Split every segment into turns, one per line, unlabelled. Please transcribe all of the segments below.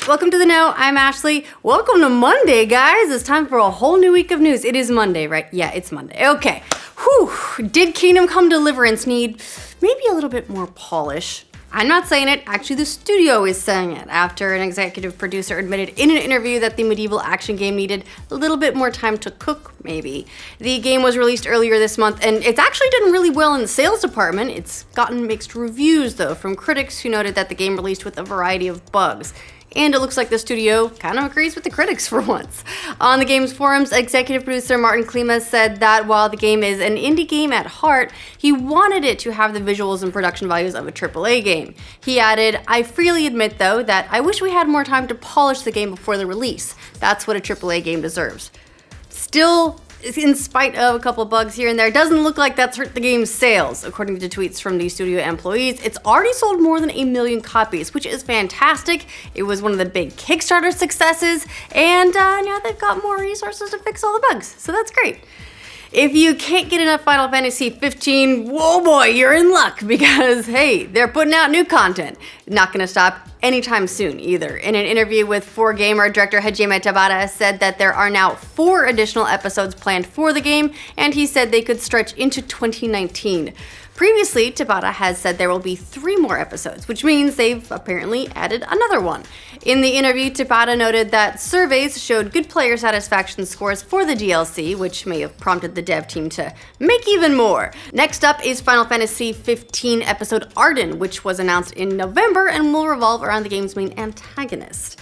Welcome to The Know. I'm Ashley. Welcome to Monday, guys. It's time for a whole new week of news. It is Monday, right? Yeah, it's Monday. Okay. Whew. Did Kingdom Come Deliverance need maybe a little bit more polish? I'm not saying it. Actually, the studio is saying it after an executive producer admitted in an interview that the medieval action game needed a little bit more time to cook, maybe. The game was released earlier this month, and it's actually done really well in the sales department. It's gotten mixed reviews, though, from critics who noted that the game released with a variety of bugs. And it looks like the studio kind of agrees with the critics for once. On the game's forums, executive producer Martin Klima said that while the game is an indie game at heart, he wanted it to have the visuals and production values of a AAA game. He added, "I freely admit, though, that I wish we had more time to polish the game before the release. That's what a AAA game deserves." Still, in spite of a couple bugs here and there, it doesn't look like that's hurt the game's sales. According to tweets from the studio employees, it's already sold more than 1 million copies, which is fantastic. It was one of the big Kickstarter successes, and now they've got more resources to fix all the bugs, so that's great. If you can't get enough Final Fantasy 15, whoa boy, you're in luck, because hey, they're putting out new content. Not gonna stop anytime soon either. In an interview with 4Gamer, director Hajime Tabata said that there are now 4 additional episodes planned for the game, and he said they could stretch into 2019. Previously, Tabata has said there will be 3 more episodes, which means they've apparently added another one. In the interview, Tabata noted that surveys showed good player satisfaction scores for the DLC, which may have prompted the dev team to make even more. Next up is Final Fantasy 15 episode Arden, which was announced in November and will revolve around the game's main antagonist.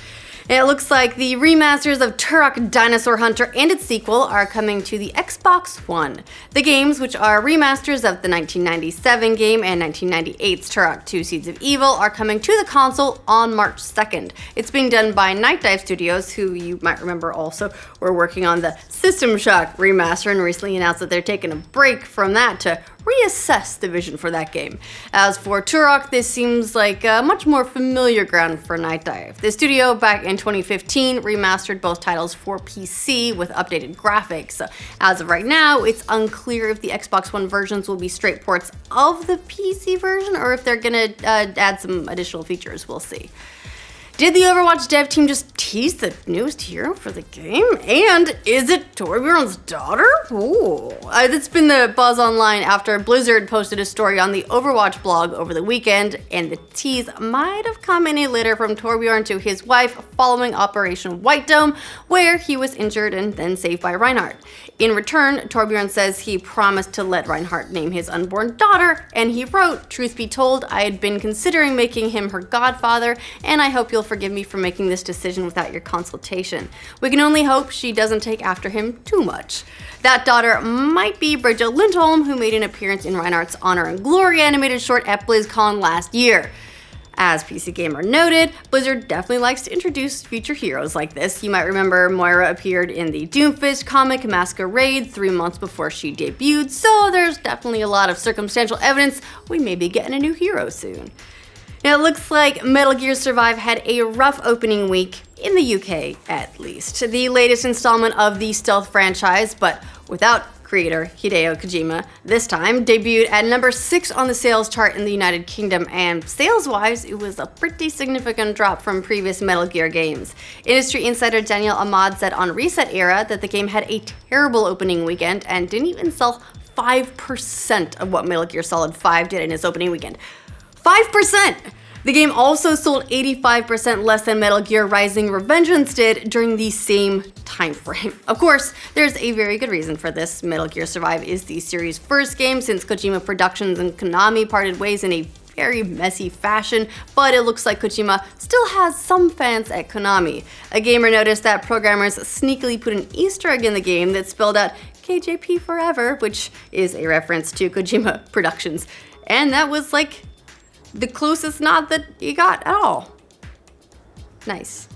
It looks like the remasters of Turok Dinosaur Hunter and its sequel are coming to the Xbox One. The games, which are remasters of the 1997 game and 1998's Turok 2 Seeds of Evil, are coming to the console on March 2nd. It's being done by Night Dive Studios, who you might remember also were working on the System Shock remaster and recently announced that they're taking a break from that to reassess the vision for that game. As for Turok, this seems like a much more familiar ground for Night Dive. The studio, back in 2015, remastered both titles for PC with updated graphics. As of right now, it's unclear if the Xbox One versions will be straight ports of the PC version or if they're gonna add some additional features. We'll see. Did the Overwatch dev team just tease the newest hero for the game? And is it Torbjorn's daughter? Ooh. That's been the buzz online after Blizzard posted a story on the Overwatch blog over the weekend, and the tease might have come in a letter from Torbjorn to his wife following Operation White Dome, where he was injured and then saved by Reinhardt. In return, Torbjorn says he promised to let Reinhardt name his unborn daughter, and he wrote, "Truth be told, I had been considering making him her godfather, and I hope you'll forgive me for making this decision without your consultation. We can only hope she doesn't take after him too much." That daughter might be Bridget Lindholm, who made an appearance in Reinhardt's Honor and Glory animated short at BlizzCon last year. As PC Gamer noted, Blizzard definitely likes to introduce future heroes like this. You might remember Moira appeared in the Doomfist comic Masquerade 3 months before she debuted, so there's definitely a lot of circumstantial evidence we may be getting a new hero soon. Now, it looks like Metal Gear Survive had a rough opening week, in the UK at least. The latest installment of the Stealth franchise, but without creator Hideo Kojima this time, debuted at number 6 on the sales chart in the United Kingdom, and sales-wise, it was a pretty significant drop from previous Metal Gear games. Industry insider Daniel Ahmad said on Reset Era that the game had a terrible opening weekend and didn't even sell 5% of what Metal Gear Solid 5 did in its opening weekend. 5%! The game also sold 85% less than Metal Gear Rising: Revengeance did during the same time frame. Of course, there's a very good reason for this. Metal Gear Survive is the series' first game since Kojima Productions and Konami parted ways in a very messy fashion, but it looks like Kojima still has some fans at Konami. A gamer noticed that programmers sneakily put an Easter egg in the game that spelled out KJP Forever, which is a reference to Kojima Productions. And that was like the closest nod that you got at all. Nice.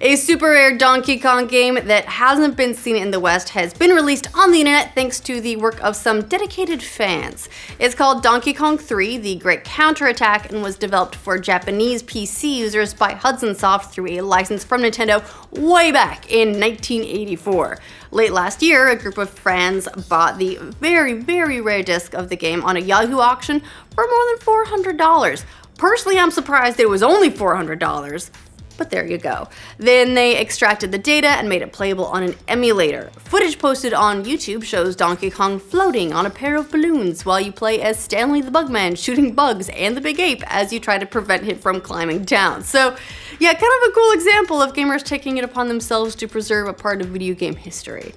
A super rare Donkey Kong game that hasn't been seen in the West has been released on the internet thanks to the work of some dedicated fans. It's called Donkey Kong 3: The Great Counterattack and was developed for Japanese PC users by Hudson Soft through a license from Nintendo way back in 1984. Late last year, a group of fans bought the very, very rare disc of the game on a Yahoo auction for more than $400. Personally, I'm surprised it was only $400. But there you go. Then they extracted the data and made it playable on an emulator. Footage posted on YouTube shows Donkey Kong floating on a pair of balloons while you play as Stanley the Bugman shooting bugs and the Big Ape as you try to prevent him from climbing down. So yeah, kind of a cool example of gamers taking it upon themselves to preserve a part of video game history.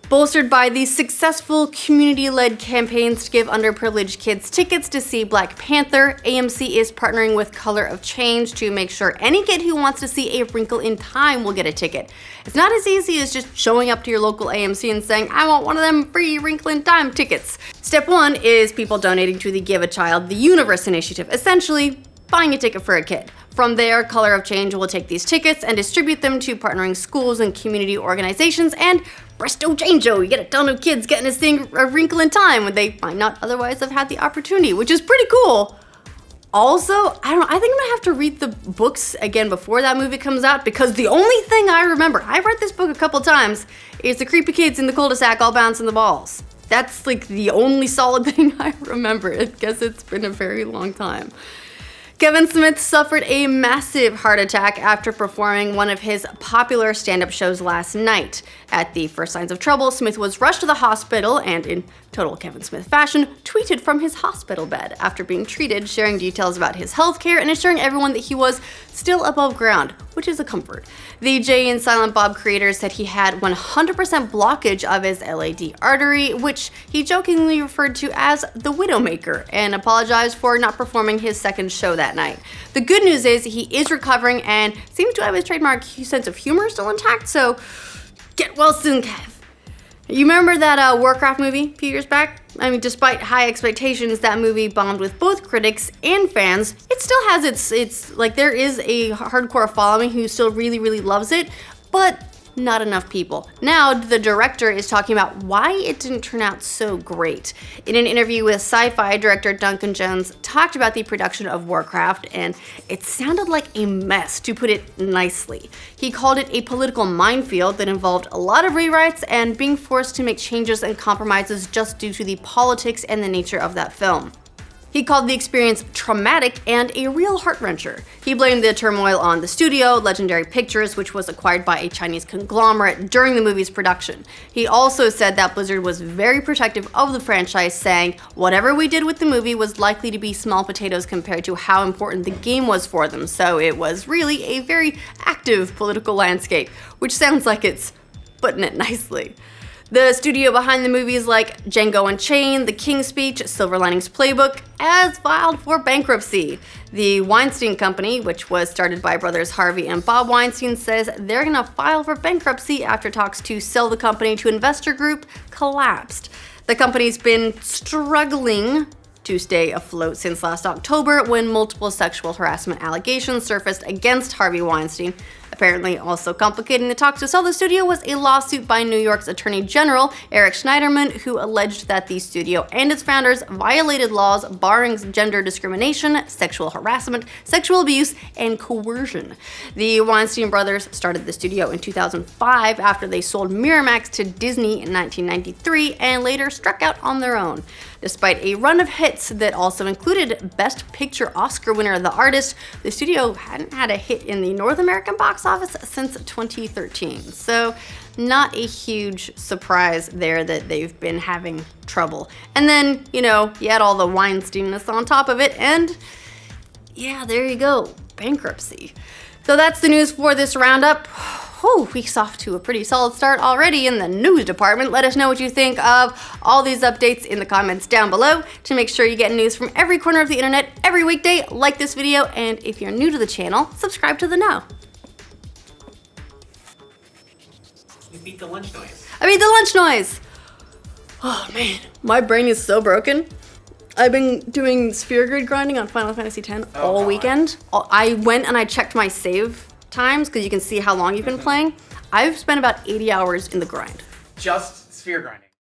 Bolstered by these successful community-led campaigns to give underprivileged kids tickets to see Black Panther, AMC is partnering with Color of Change to make sure any kid who wants to see A Wrinkle in Time will get a ticket. It's not as easy as just showing up to your local AMC and saying, I want one of them free Wrinkle in Time tickets. Step one is people donating to the Give a Child the Universe initiative, essentially buying a ticket for a kid. From there, Color of Change will take these tickets and distribute them to partnering schools and community organizations, and presto changeo, you get a ton of kids getting to sing A Wrinkle in Time when they might not otherwise have had the opportunity, which is pretty cool. Also, I think I'm gonna have to read the books again before that movie comes out, because the only thing I remember, I read this book a couple times, is the creepy kids in the cul-de-sac all bouncing the balls. That's like the only solid thing I remember. I guess it's been a very long time. Kevin Smith suffered a massive heart attack after performing one of his popular stand-up shows last night. At the first signs of trouble, Smith was rushed to the hospital and, in total Kevin Smith fashion, tweeted from his hospital bed after being treated, sharing details about his health care and assuring everyone that he was still above ground, which is a comfort. The Jay and Silent Bob creator said he had 100% blockage of his LAD artery, which he jokingly referred to as the Widowmaker, and apologized for not performing his second show that night. The good news is he is recovering and seems to have his trademark sense of humor still intact, so get well soon, Kev. You remember that Warcraft movie a few years back? I mean, despite high expectations, that movie bombed with both critics and fans. It still has its like, there is a hardcore following who still really loves it, but not enough people. Now, the director is talking about why it didn't turn out so great. In an interview with Sci-Fi, director Duncan Jones talked about the production of Warcraft, and it sounded like a mess, to put it nicely. He called it a political minefield that involved a lot of rewrites and being forced to make changes and compromises just due to the politics and the nature of that film. He called the experience traumatic and a real heart-wrencher. He blamed the turmoil on the studio, Legendary Pictures, which was acquired by a Chinese conglomerate during the movie's production. He also said that Blizzard was very protective of the franchise, saying, whatever we did with the movie was likely to be small potatoes compared to how important the game was for them, so it was really a very active political landscape, which sounds like it's putting it nicely. The studio behind the movies like Django Unchained, The King's Speech, Silver Linings Playbook, has filed for bankruptcy. The Weinstein Company, which was started by brothers Harvey and Bob Weinstein, says they're gonna file for bankruptcy after talks to sell the company to investor group collapsed. The company's been struggling to stay afloat since last October, when multiple sexual harassment allegations surfaced against Harvey Weinstein. Apparently also complicating the talks to sell the studio was a lawsuit by New York's Attorney General Eric Schneiderman, who alleged that the studio and its founders violated laws barring gender discrimination, sexual harassment, sexual abuse, and coercion. The Weinstein brothers started the studio in 2005 after they sold Miramax to Disney in 1993 and later struck out on their own. Despite a run of hits that also included Best Picture Oscar winner The Artist, the studio hadn't had a hit in the North American box office since 2013. So not a huge surprise there that they've been having trouble. And then, you had all the Weinsteinness on top of it, and yeah, there you go, bankruptcy. So that's the news for this roundup. Week's off to a pretty solid start already in the news department. Let us know what you think of all these updates in the comments down below. To make sure you get news from every corner of the internet every weekday, like this video, and if you're new to the channel, subscribe to the know.
You beat the lunch noise.
I beat the lunch noise! Oh man, my brain is so broken. I've been doing sphere grid grinding on Final Fantasy X all weekend. I went and I checked my save times because you can see how long you've been playing. I've spent about 80 hours in the grind.
Just sphere grinding.